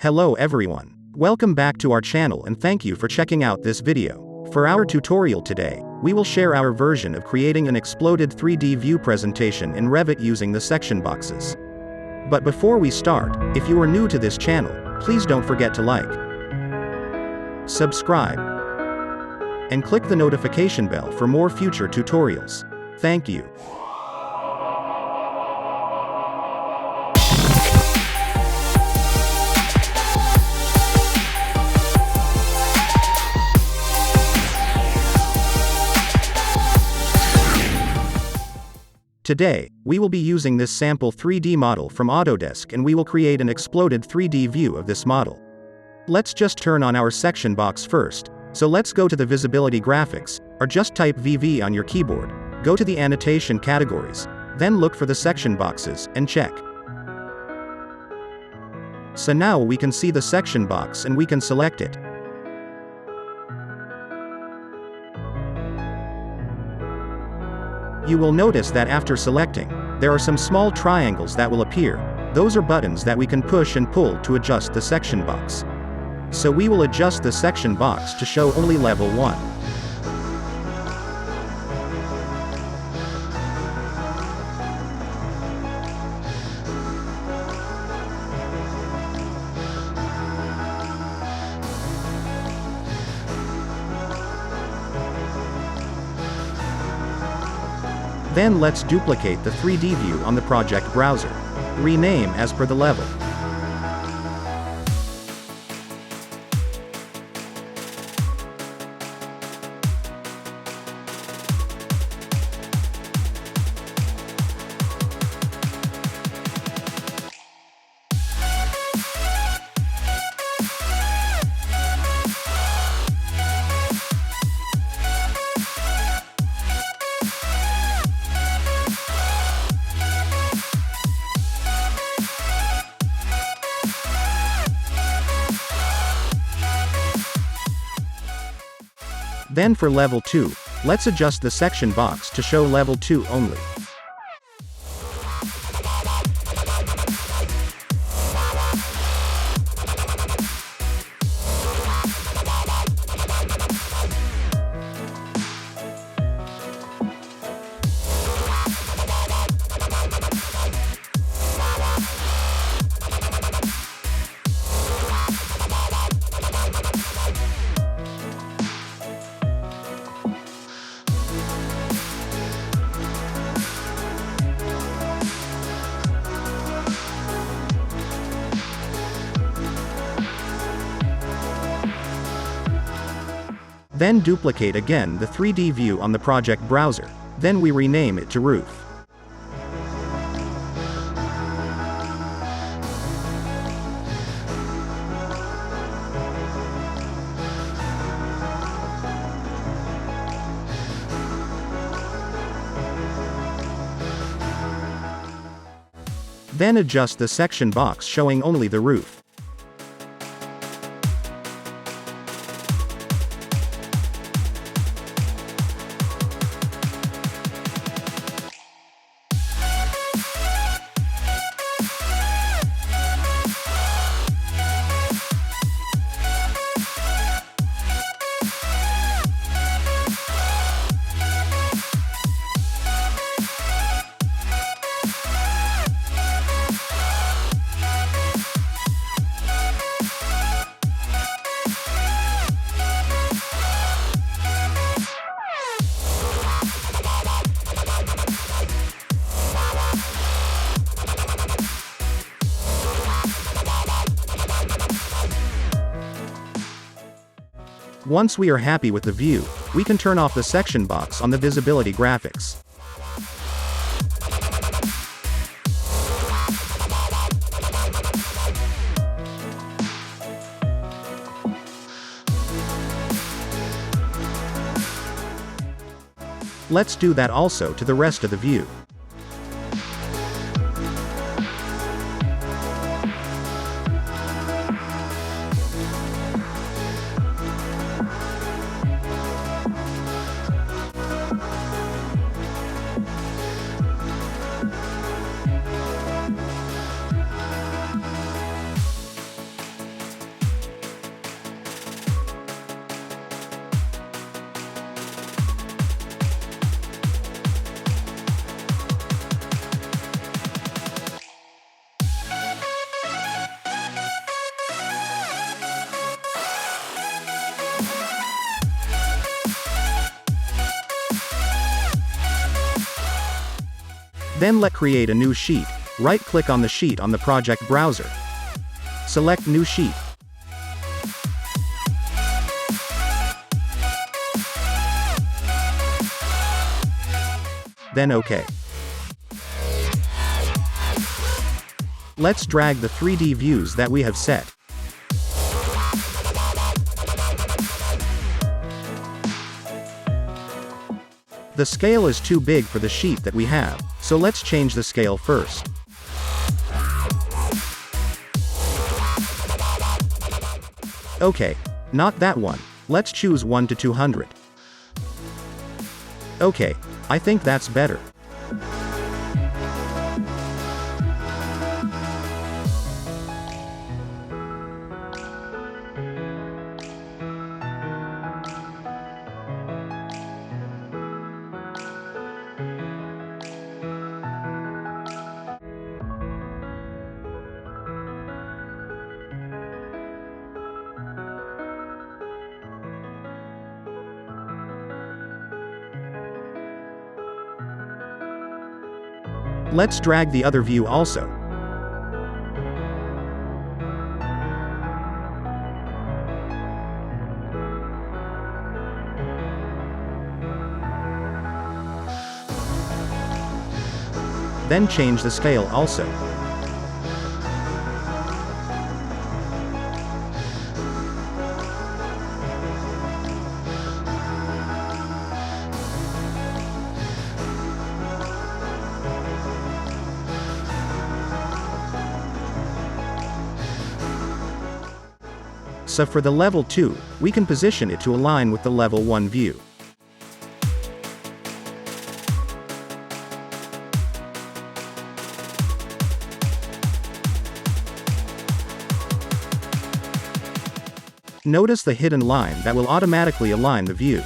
Hello everyone. Welcome back to our channel and thank you for checking out this video. For our tutorial today, we will share our version of creating an exploded 3D view presentation in Revit using the section boxes. But before we start, if you are new to this channel, please don't forget to like, subscribe, and click the notification bell for more future tutorials. Thank you. Today, we will be using this sample 3D model from Autodesk and we will create an exploded 3D view of this model. Let's just turn on our section box first, so let's go to the visibility graphics, or just type VV on your keyboard, go to the annotation categories, then look for the section boxes, and check. So now we can see the section box and we can select it. You will notice that after selecting, there are some small triangles that will appear. Those are buttons that we can push and pull to adjust the section box. So we will adjust the section box to show only level 1. Then let's duplicate the 3D view on the project browser. Rename as per the level. Then for level 2, let's adjust the section box to show level 2 only. Then duplicate again the 3D view on the project browser, then we rename it to roof. Then adjust the section box showing only the roof. Once we are happy with the view, we can turn off the section box on the visibility graphics. Let's do that also to the rest of the view. Then let's create a new sheet. Right-click on the sheet on the project browser. Select New Sheet. Then OK. Let's drag the 3D views that we have set. The scale is too big for the sheet that we have, so let's change the scale first. OK. Not that one. Let's choose 1 to 200. OK. I think that's better. Let's drag the other view also. Then change the scale also. So for the level 2, we can position it to align with the level 1 view. Notice the hidden line that will automatically align the view.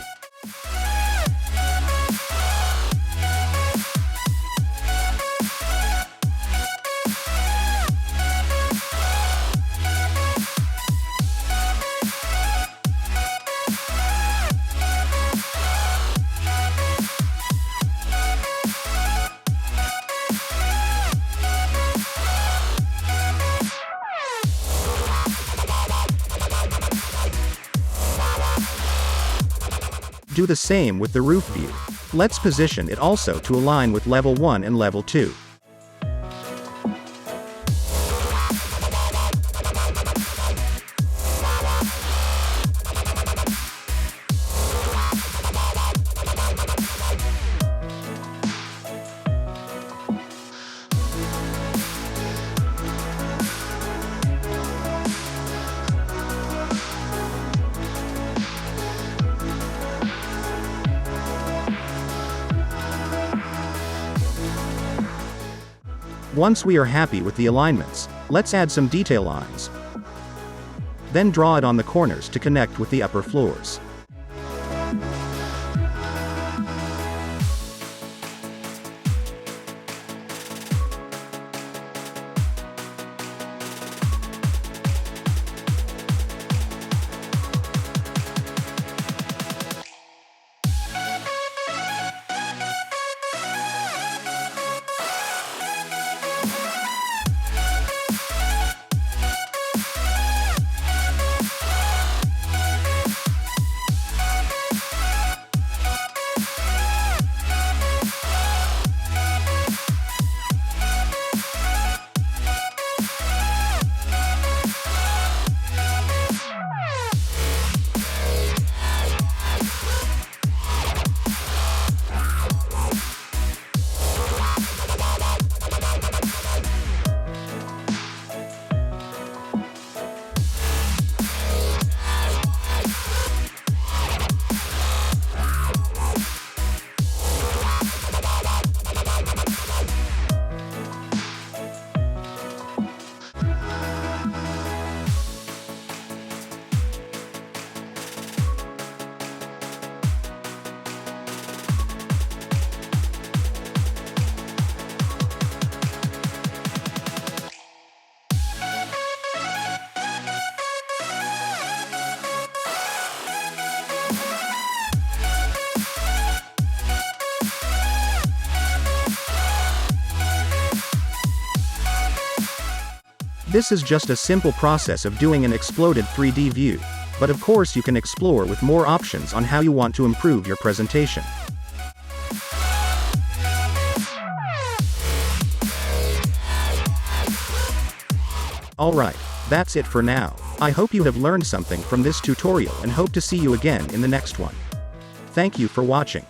Do the same with the roof view. Let's position it also to align with level 1 and level 2. Once we are happy with the alignments, let's add some detail lines. Then draw it on the corners to connect with the upper floors. This is just a simple process of doing an exploded 3D view, but of course you can explore with more options on how you want to improve your presentation. Alright, that's it for now. I hope you have learned something from this tutorial and hope to see you again in the next one. Thank you for watching.